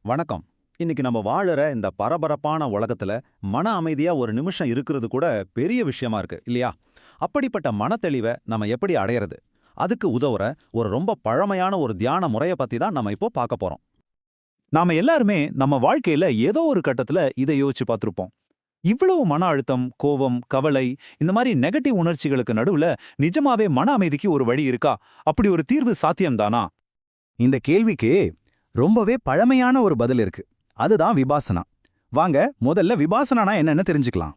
வணக்கம். இன்னைக்கு நம்ம வாழுற இந்த பரபரப்பான உலகத்துல மன அமைதியா ஒரு நிமிஷம் இருக்கிறது கூட பெரிய விஷயமா இருக்கு இல்லையா? அப்படிப்பட்ட மனத்தெளிவை நம்ம எப்படி அடையறது? அதுக்கு உதவுற ஒரு ரொம்ப பழமையான ஒரு தியான முறைய பத்தி தான் நம்ம இப்போ பார்க்க போறோம். நாம எல்லாருமே நம்ம வாழ்க்கையில ஏதோ ஒரு கட்டத்துல இதை யோசிச்சு பார்த்திருப்போம். இவ்வளவு மன அழுத்தம், கோபம், கவலை இந்த மாதிரி நெகட்டிவ் உணர்ச்சிகளுக்கு நடுவுல நிஜமாவே மன அமைதிக்கு ஒரு வழி இருக்கா? அப்படி ஒரு தீர்வு சாத்தியம்தானா? இந்த கேள்விக்கு ரொம்பவே பழமையான ஒரு பதில் இருக்கு. அதுதான் விபாசனா. வாங்க முதல்ல விபாசனானா என்னன்னு தெரிஞ்சுக்கலாம்.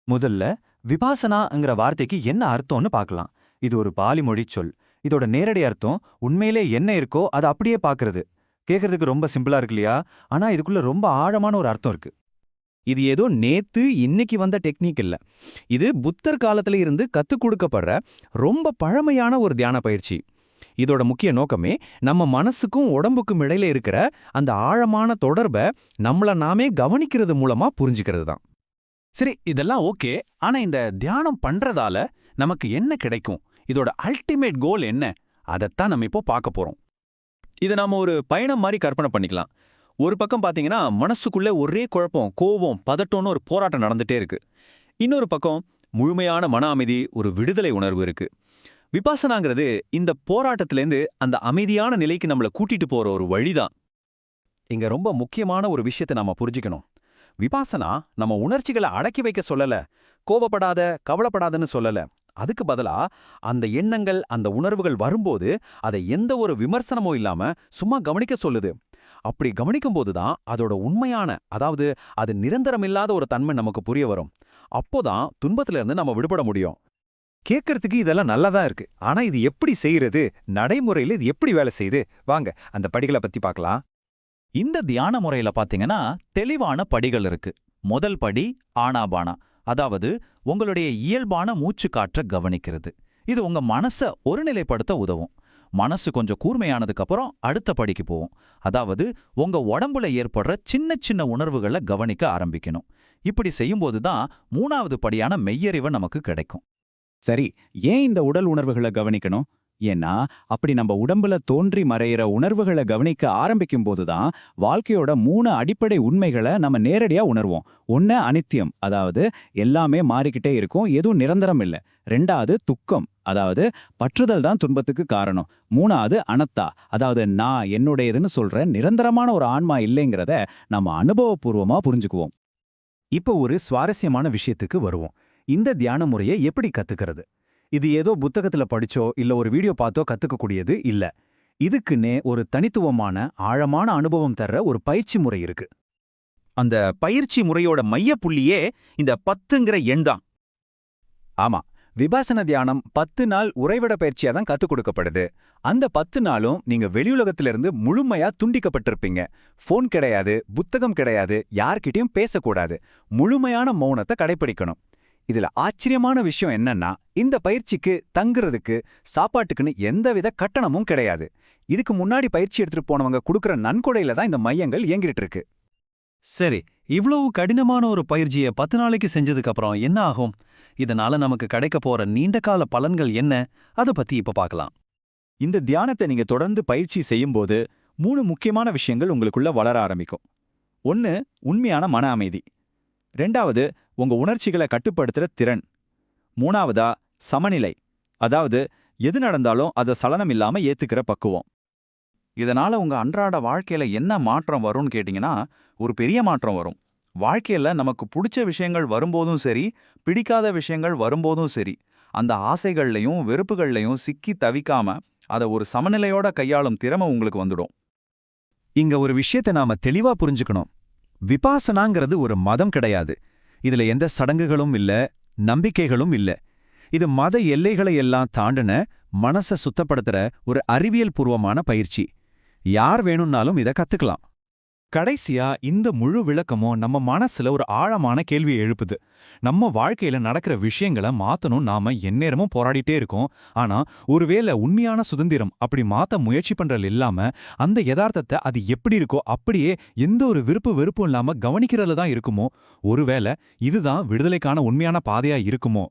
முதல்ல விபாசனாங்கிற வார்த்தைக்கு என்ன அர்த்தம்னு பார்க்கலாம். இது ஒரு பாலி மொழி சொல். இதோட நேரடி அர்த்தம் உண்மையிலே என்ன இருக்கோ அதை அப்படியே பார்க்கறது. கேட்கறதுக்கு ரொம்ப சிம்பிளா இருக்கு இல்லையா? ஆனா இதுக்குள்ள ரொம்ப ஆழமான ஒரு அர்த்தம் இருக்கு. இது ஏதோ நேத்து இன்னைக்கு வந்த டெக்னிக் இல்ல. இது புத்தர் காலத்துல இருந்து கத்துக் கொடுக்கப்படுற ரொம்ப பழமையான ஒரு தியான பயிற்சி. இதோட முக்கிய நோக்கமே நம்ம மனசுக்கும் உடம்புக்கும் இடையில இருக்கிற அந்த ஆழமான தொடர்பை நம்மள நாமே கவனிக்கிறது மூலமா புரிஞ்சுக்கிறது தான். சரி, இதெல்லாம் ஓகே. ஆனா இந்த தியானம் பண்றதால நமக்கு என்ன கிடைக்கும்? இதோட அல்டிமேட் கோல் என்ன? அதைத்தான் நம்ம இப்போ பார்க்க போறோம். இதை நாம ஒரு பயணம் மாதிரி கற்பனை பண்ணிக்கலாம். ஒரு பக்கம் பாத்தீங்கன்னா மனசுக்குள்ள ஒரே குழப்பம், கோபம், பதட்டம்னு ஒரு போராட்டம் நடந்துட்டே இருக்கு. இன்னொரு பக்கம் முழுமையான மன அமைதி, ஒரு விடுதலை உணர்வு இருக்கு. விபாசனாங்கிறது இந்த போராட்டத்திலேருந்து அந்த அமைதியான நிலைக்கு நம்மள கூட்டிட்டு போற ஒரு வழிதான். இங்க ரொம்ப முக்கியமான ஒரு விஷயத்தை நாம புரிஞ்சுக்கணும். விபாசனா நம்ம உணர்ச்சிகளை அடக்கி வைக்க சொல்லல, கோபப்படாத, கவலைப்படாதன்னு சொல்லல. அதுக்கு பதிலா அந்த எண்ணங்கள், அந்த உணர்வுகள் வரும்போது அதை எந்த ஒரு விமர்சனமும் இல்லாம சும்மா கவனிக்க சொல்லுது. அப்படி கவனிக்கும்போது தான் அதோட உண்மையான, அதாவது அது நிரந்தரமில்லாத ஒரு தன்மை நமக்கு புரிய வரும். அப்போதான் துன்பத்திலிருந்து நம்ம விடுபட முடியும். கேட்கறதுக்கு இதெல்லாம் நல்லதா இருக்கு. ஆனா இது எப்படி செய்யறது? நடைமுறையில இது எப்படி வேலை செய்யுது? வாங்க அந்த படிகளை பத்தி பார்க்கலாம். இந்த தியான முறையில பாத்தீங்கன்னா தெளிவான படிகள் இருக்கு. முதல் படி ஆனாபானா, அதாவது உங்களுடைய இயல்பான மூச்சு காற்ற கவனிக்கிறது. இது உங்க மனச ஒருநிலைப்படுத்த உதவும். மனசு கொஞ்சம் கூர்மையானதுக்கு அப்புறம் அடுத்த படிக்கு போவோம். அதாவது உங்க உடம்புல ஏற்படுற சின்ன சின்ன உணர்வுகளை கவனிக்க ஆரம்பிக்கணும். இப்படி செய்யும்போது தான் மூணாவது படியான மெய்யறிவு நமக்கு கிடைக்கும். சரி, ஏன் இந்த உடல் உணர்வுகளை கவனிக்கணும்? ஏன்னா அப்படி நம்ம உடம்புல தோன்றி மறையிற உணர்வுகளை கவனிக்க ஆரம்பிக்கும் போதுதான் வாழ்க்கையோட 3 அடிப்படை உண்மைகளை நம்ம நேரடியா உணர்வோம். ஒன்னு அனித்தியம், அதாவது எல்லாமே மாறிக்கிட்டே இருக்கும், எதுவும் நிரந்தரம் இல்லை. 2வது துக்கம், அதாவது பற்றுதல் தான் துன்பத்துக்கு காரணம். 3வது அனத்தா, அதாவது நான் என்னுடையதுன்னு சொல்ற நிரந்தரமான ஒரு ஆன்மா இல்லைங்கிறத நம்ம அனுபவபூர்வமா புரிஞ்சுக்குவோம். இப்போ ஒரு சுவாரஸ்யமான விஷயத்துக்கு வருவோம். இந்த தியான முறையை எப்படி கத்துக்கிறது? இது ஏதோ புத்தகத்துல படிச்சோ இல்ல ஒரு வீடியோ பார்த்தோ கத்துக்கக்கூடியது இல்ல. இதுக்குன்னே ஒரு தனித்துவமான ஆழமான அனுபவம் தர்ற ஒரு பயிற்சி முறை இருக்கு. அந்த பயிற்சி முறையோட மையப்புள்ளியே இந்த 10ங்கிற எண் தான். ஆமா, விபாசன தியானம் 10 நாள் உறைவிட பயிற்சியா தான் கத்துக் கொடுக்கப்படுது. அந்த 10 நாளும் நீங்க வெளியுலகத்திலிருந்து முழுமையா துண்டிக்கப்பட்டிருப்பீங்க. போன் கிடையாது, புத்தகம் கிடையாது, யார்கிட்டயும் பேசக்கூடாது. முழுமையான மௌனத்தை கடைப்பிடிக்கணும். இதுல ஆச்சரியமான விஷயம் என்னன்னா, இந்த பயிற்சிக்கு தங்குறதுக்கு, சாப்பாட்டுக்குன்னு எந்தவித கட்டணமும் கிடையாது. இதுக்கு முன்னாடி பயிற்சி எடுத்துட்டு போனவங்க கொடுக்கற நன்கொடையில தான் இந்த மையங்கள் இயங்கிட்டு இருக்கு. சரி, இவ்வளவு கடினமான ஒரு பயிற்சியை 10 நாளைக்கு செஞ்சதுக்கு அப்புறம் என்ன ஆகும்? இதனால நமக்கு கிடைக்க போற நீண்டகால பலன்கள் என்ன? அதை பத்தி இப்ப பார்க்கலாம். இந்த தியானத்தை நீங்க தொடர்ந்து பயிற்சி செய்யும்போது 3 முக்கியமான விஷயங்கள் உங்களுக்குள்ள வளர ஆரம்பிக்கும். 1, உண்மையான மன அமைதி. 2வது, உங்க உணர்ச்சிகளை கட்டுப்படுத்துற திறன். 3வதா, சமநிலை, அதாவது எது நடந்தாலும் அதை சலனம் இல்லாம ஏத்துக்கிற பக்குவம். இதனால உங்க அன்றாட வாழ்க்கையில என்ன மாற்றம் வரும்னு கேட்டீங்கன்னா, ஒரு பெரிய மாற்றம் வரும். வாழ்க்கையில நமக்கு பிடிச்ச விஷயங்கள் வரும்போதும் சரி, பிடிக்காத விஷயங்கள் வரும்போதும் சரி, அந்த ஆசைகள்லையும் வெறுப்புகள்லையும் சிக்கி தவிக்காம அதை ஒரு சமநிலையோட கையாளும் திறமை உங்களுக்கு வந்துடும். இங்க ஒரு விஷயத்தை நாம தெளிவா புரிஞ்சுக்கணும். விபாசனாங்கிறது ஒரு மதம் கிடையாது. இதுல எந்த சடங்குகளும் இல்ல, நம்பிக்கைகளும் இல்ல. இது மத எல்லைகளை எல்லாம் தாண்டின, மனசை சுத்தப்படுத்துற ஒரு அறிவியல் பூர்வமான பயிற்சி. யார் வேணும்னாலும் இதை கத்துக்கலாம். கடைசியா இந்த முழு விளக்கமும் நம்ம மனசுல ஒரு ஆழமான கேள்வியை எழுப்புது. நம்ம வாழ்க்கையில நடக்கிற விஷயங்களை மாத்தணும் நாம எந்நேரமும் போராடிட்டே இருக்கோம். ஆனா ஒருவேளை உண்மையான சுதந்திரம் அப்படி மாத்த முயற்சி பண்றது இல்லாம அந்த யதார்த்தத்தை அது எப்படி இருக்கோ அப்படியே எந்த ஒரு விருப்பு வெறுப்பும் இல்லாம கவனிக்கிறதுல தான் இருக்குமோ? ஒருவேளை இதுதான் விடுதலைக்கான உண்மையான பாதையா இருக்குமோ?